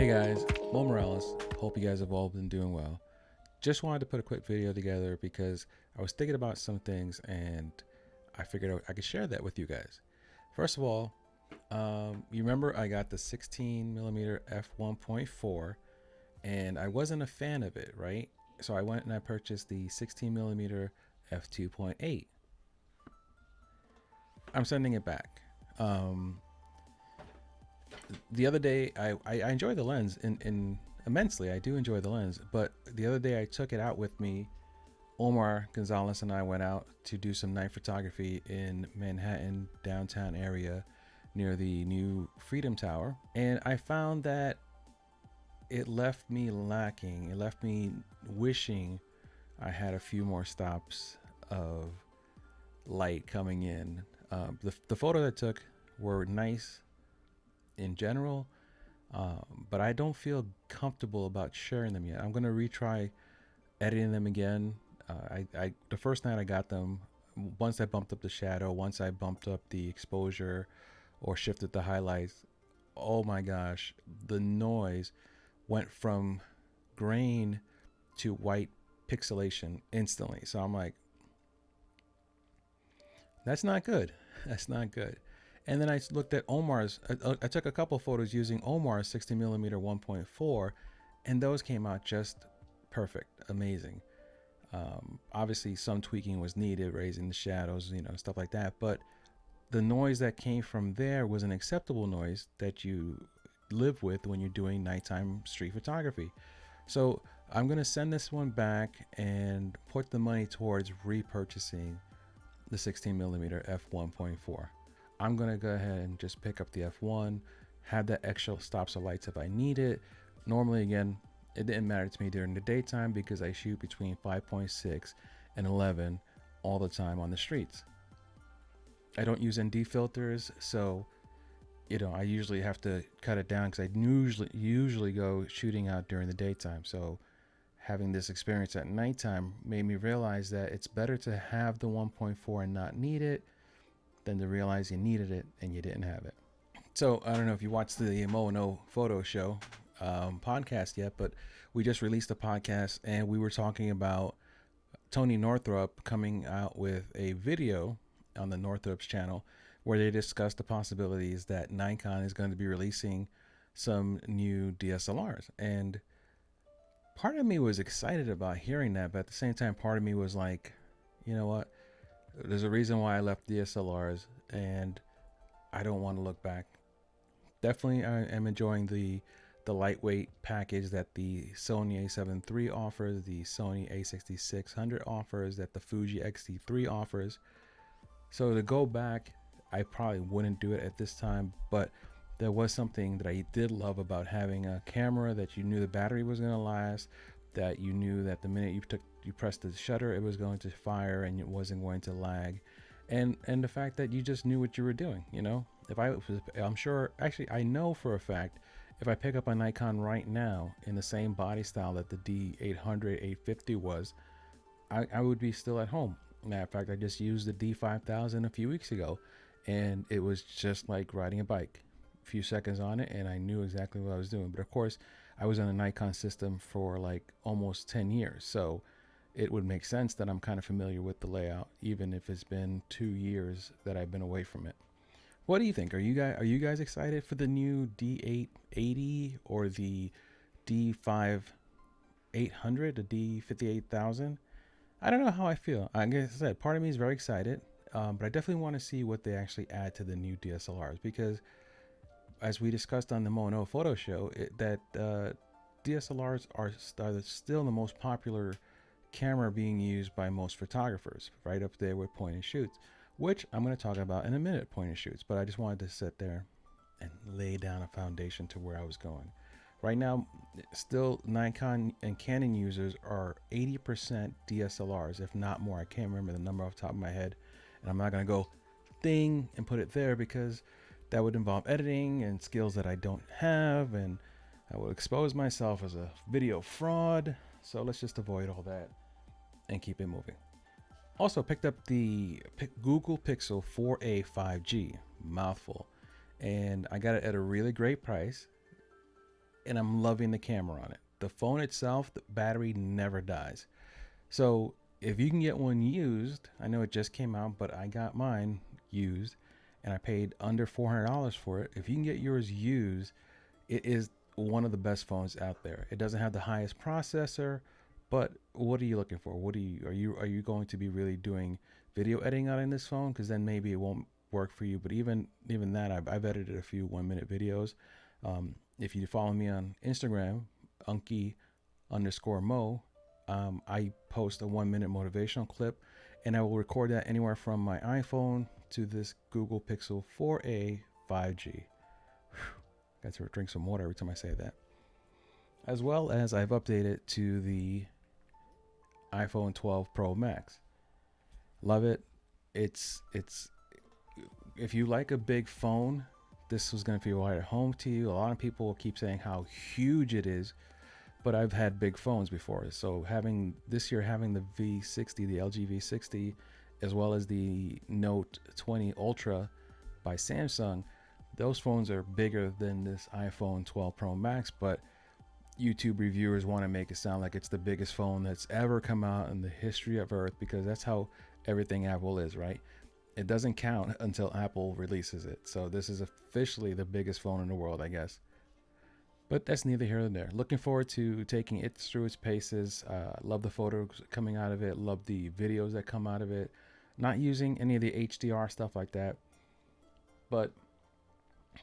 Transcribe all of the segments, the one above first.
Hey guys, Mo Morales. Hope you guys have all been doing well. Just wanted to put a quick video together because I was thinking about some things and I figured I could share that with you guys. First of all, you remember I got the 16mm F1.4 and I wasn't a fan of it, right? So I went and I purchased the 16mm F2.8. I'm sending it back. The other day I enjoy the lens in immensely. I do enjoy the lens, but the other day I took it out with me. Omar Gonzalez and I went out to do some night photography in Manhattan downtown area near the new Freedom Tower, and I found that it left me lacking. It left me wishing I had a few more stops of light coming in. The photo that I took were nice in general, but I don't feel comfortable about sharing them yet. I'm gonna retry editing them again. The first night I got them, once I bumped up the shadow, once I bumped up the exposure or shifted the highlights, oh my gosh, the noise went from grain to white pixelation instantly. So I'm like, that's not good. That's not good. And then I looked at Omar's. I took a couple photos using Omar's 60mm 1.4, and those came out just perfect, amazing. Obviously, some tweaking was needed, raising the shadows, stuff like that. But the noise that came from there was an acceptable noise that you live with when you're doing nighttime street photography. So I'm gonna send this one back and put the money towards repurchasing the 16mm f1.4. I'm gonna go ahead and just pick up the f1, have that extra stops of lights if I need it. Normally, again, it didn't matter to me during the daytime because I shoot between 5.6 and 11 all the time on the streets. I don't use ND filters, so I usually have to cut it down because I usually go shooting out during the daytime. So having this experience at nighttime made me realize that it's better to have the 1.4 and not need it than to realize you needed it and you didn't have it. So I don't know if you watched the Mo No Photo Show podcast yet, but we just released a podcast and we were talking about Tony Northrup coming out with a video on the Northrup's channel where they discussed the possibilities that Nikon is going to be releasing some new DSLRs. And part of me was excited about hearing that, but at the same time, part of me was like, you know what? There's a reason why I left DSLRs, and I don't want to look back. Definitely, I am enjoying the lightweight package that the Sony A7 III offers, the Sony A6600 offers, that the Fuji X-T3 offers. So to go back, I probably wouldn't do it at this time, but there was something that I did love about having a camera that you knew the battery was going to last, that you knew that the minute you pressed the shutter, it was going to fire and it wasn't going to lag, and the fact that you just knew what you were doing. I'm sure, actually, I know for a fact, if I pick up a Nikon right now in the same body style that the D800, 850 was, I would be still at home. Matter of fact, I just used the D5000 a few weeks ago, and it was just like riding a bike. A few seconds on it, and I knew exactly what I was doing. But of course, I was on a Nikon system for like almost 10 years, so it would make sense that I'm kind of familiar with the layout, even if it's been 2 years that I've been away from it. What do you think? Are you guys excited for the new D880 or the D5800, the D58000? I don't know how I feel. Like I said, part of me is very excited, but I definitely want to see what they actually add to the new DSLRs, because as we discussed on the Mono Photo Show, DSLRs are still the most popular camera being used by most photographers, right up there with point and shoots, which I'm going to talk about in a minute, point and shoots. But I just wanted to sit there and lay down a foundation to where I was going. Right now, still Nikon and Canon users are 80% DSLRs, if not more. I can't remember the number off the top of my head, and I'm not going to go thing and put it there because that would involve editing and skills that I don't have, and I would expose myself as a video fraud. So let's just avoid all that and keep it moving. Also picked up the Google Pixel 4a 5G, mouthful, and I got it at a really great price. and I'm loving the camera on it. The phone itself, the battery never dies. So if you can get one used, I know it just came out, but I got mine used and I paid under $400 for it. If you can get yours used, it is one of the best phones out there. It doesn't have the highest processor, but what are you looking for? What are you going to be really doing video editing on in this phone? Because then maybe it won't work for you. But even that, I've edited a few 1 minute videos. If you follow me on Instagram, Unky_Mo, I post a 1 minute motivational clip, and I will record that anywhere from my iPhone to this Google Pixel 4a 5G. Got to drink some water every time I say that. As well as I've updated to the iPhone 12 Pro Max. Love it. It's if you like a big phone, this was going to feel right at home to you. A lot of people keep saying how huge it is, but I've had big phones before. So having this year, having the V60, the LG V60, as well as the Note 20 Ultra by Samsung, those phones are bigger than this iPhone 12 Pro Max, but YouTube reviewers want to make it sound like it's the biggest phone that's ever come out in the history of Earth, because that's how everything Apple is, right? It doesn't count until Apple releases it. So this is officially the biggest phone in the world, I guess. But that's neither here nor there. Looking forward to taking it through its paces. Love the photos coming out of it. Love the videos that come out of it. Not using any of the HDR stuff like that, but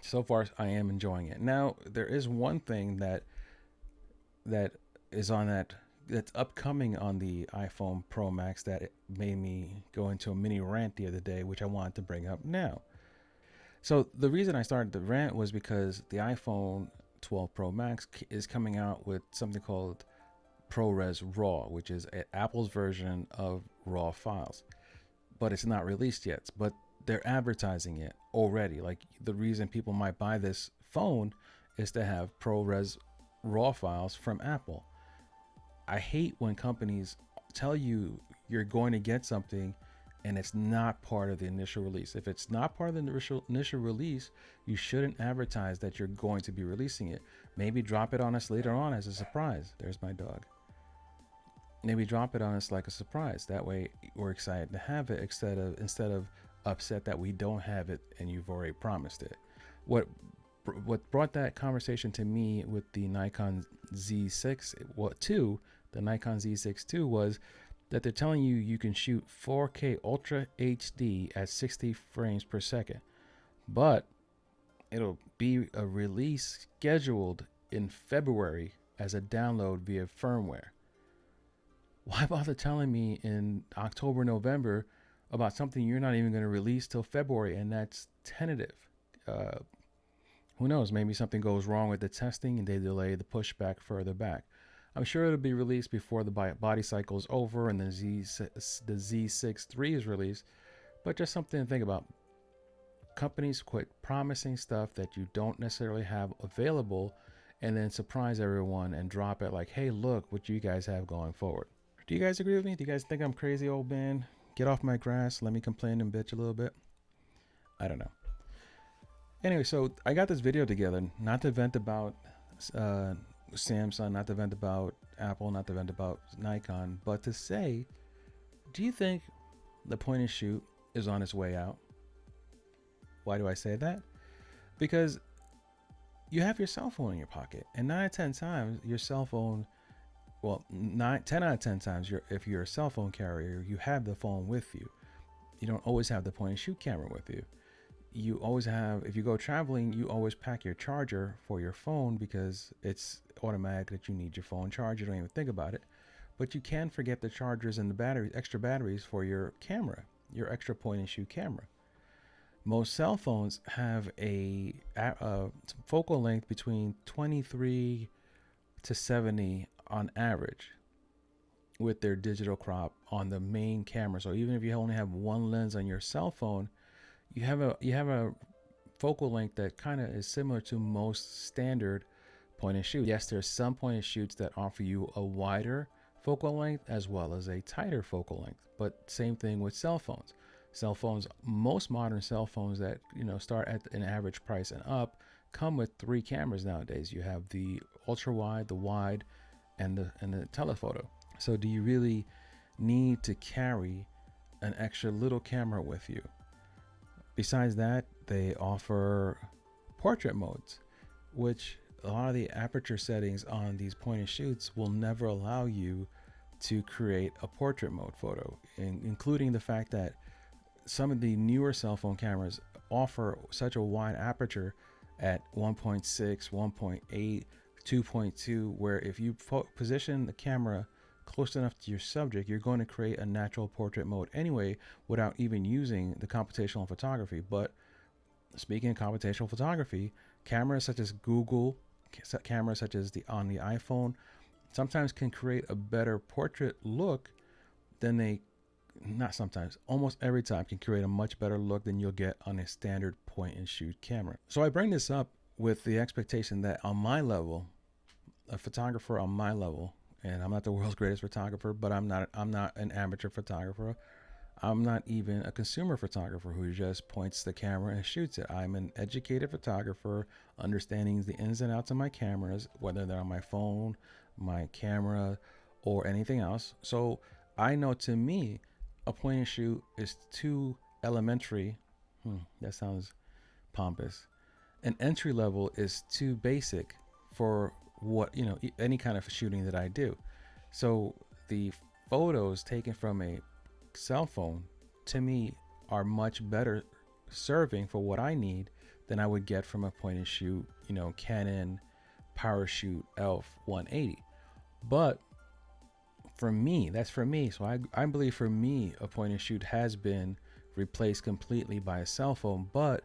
so far I am enjoying it. Now there is one thing that is on that's upcoming on the iPhone Pro Max that it made me go into a mini rant the other day, which I wanted to bring up now. So the reason I started the rant was because the iPhone 12 Pro Max is coming out with something called ProRes RAW, which is Apple's version of RAW files, but it's not released yet. But they're advertising it already. Like, the reason people might buy this phone is to have ProRes RAW files from Apple. I hate when companies tell you you're going to get something and it's not part of the initial release. If it's not part of the initial release, you shouldn't advertise that you're going to be releasing it. Maybe drop it on us later on as a surprise. There's my dog. Maybe drop it on us like a surprise. That way we're excited to have it instead of upset that we don't have it and you've already promised it. What brought that conversation to me with the Nikon Z6 the Nikon Z6 II, was that they're telling you you can shoot 4K Ultra HD at 60 frames per second, but it'll be a release scheduled in February as a download via firmware. Why bother telling me in October, November about something you're not even going to release till February, and that's tentative? Who knows? Maybe something goes wrong with the testing and they delay the pushback further back. I'm sure it'll be released before the body cycle is over and the Z6 III is released, but just something to think about. Companies quit promising stuff that you don't necessarily have available and then surprise everyone and drop it like, hey, look what you guys have going forward. Do you guys agree with me? Do you guys think I'm crazy, old man? Get off my grass. Let me complain and bitch a little bit. I don't know. Anyway, so I got this video together, not to vent about Samsung, not to vent about Apple, not to vent about Nikon, but to say, do you think the point and shoot is on its way out? Why do I say that? Because you have your cell phone in your pocket, and 9 out of 10 times your cell phone, well, 10 out of 10 times, if you're a cell phone carrier, you have the phone with you. You don't always have the point and shoot camera with you. You always have, if you go traveling, you always pack your charger for your phone because it's automatic that you need your phone charged. You don't even think about it. But you can forget the chargers and the batteries, extra batteries for your camera, your extra point and shoot camera. Most cell phones have a focal length between 23 to 70 on average with their digital crop on the main camera. So even if you only have one lens on your cell phone, you have a focal length that kind of is similar to most standard point and shoot. Yes, there's some point and shoots that offer you a wider focal length as well as a tighter focal length, but same thing with cell phones. Most modern cell phones that start at an average price and up come with 3 cameras nowadays. You have the ultra wide, the wide, and the telephoto. So do you really need to carry an extra little camera with you? Besides that, they offer portrait modes, which a lot of the aperture settings on these point and shoots will never allow you to create a portrait mode photo, including the fact that some of the newer cell phone cameras offer such a wide aperture at 1.6, 1.8, 2.2, where if you position the camera close enough to your subject, you're going to create a natural portrait mode anyway without even using the computational photography. But speaking of computational photography, cameras such as Google, cameras such as on the iPhone, sometimes can create a better portrait look than almost every time can create a much better look than you'll get on a standard point and shoot camera. So I bring this up with the expectation that on my level, a photographer on my level, and I'm not the world's greatest photographer, but I'm not an amateur photographer. I'm not even a consumer photographer who just points the camera and shoots it. I'm an educated photographer, understanding the ins and outs of my cameras, whether they're on my phone, my camera, or anything else. So I know, to me, a point and shoot is too elementary. That sounds pompous. An entry level is too basic for what, any kind of shooting that I do. So the photos taken from a cell phone, to me, are much better serving for what I need than I would get from a point and shoot, Canon PowerShoot ELPH 180. But for me, that's for me. So I believe for me, a point and shoot has been replaced completely by a cell phone. But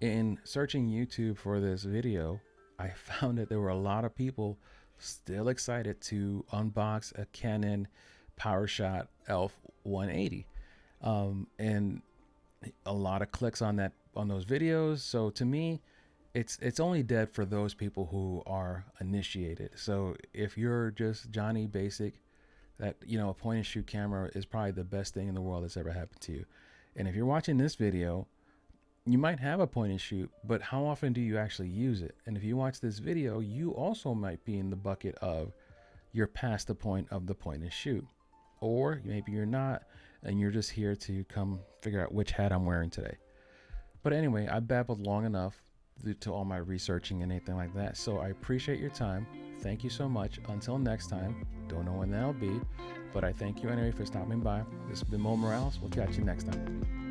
in searching YouTube for this video, I found that there were a lot of people still excited to unbox a Canon PowerShot ELPH 180, and a lot of clicks on those videos. So to me, it's only dead for those people who are initiated. So if you're just Johnny Basic, that a point and shoot camera is probably the best thing in the world that's ever happened to you. And if you're watching this video, you might have a point and shoot, but how often do you actually use it? And if you watch this video, you also might be in the bucket of you're past the point of the point and shoot, or maybe you're not, and you're just here to come figure out which hat I'm wearing today. But anyway, I babbled long enough due to all my researching and anything like that. So I appreciate your time. Thank you so much. Until next time, don't know when that'll be, but I thank you anyway for stopping by. This has been Mo Morales. We'll catch you next time.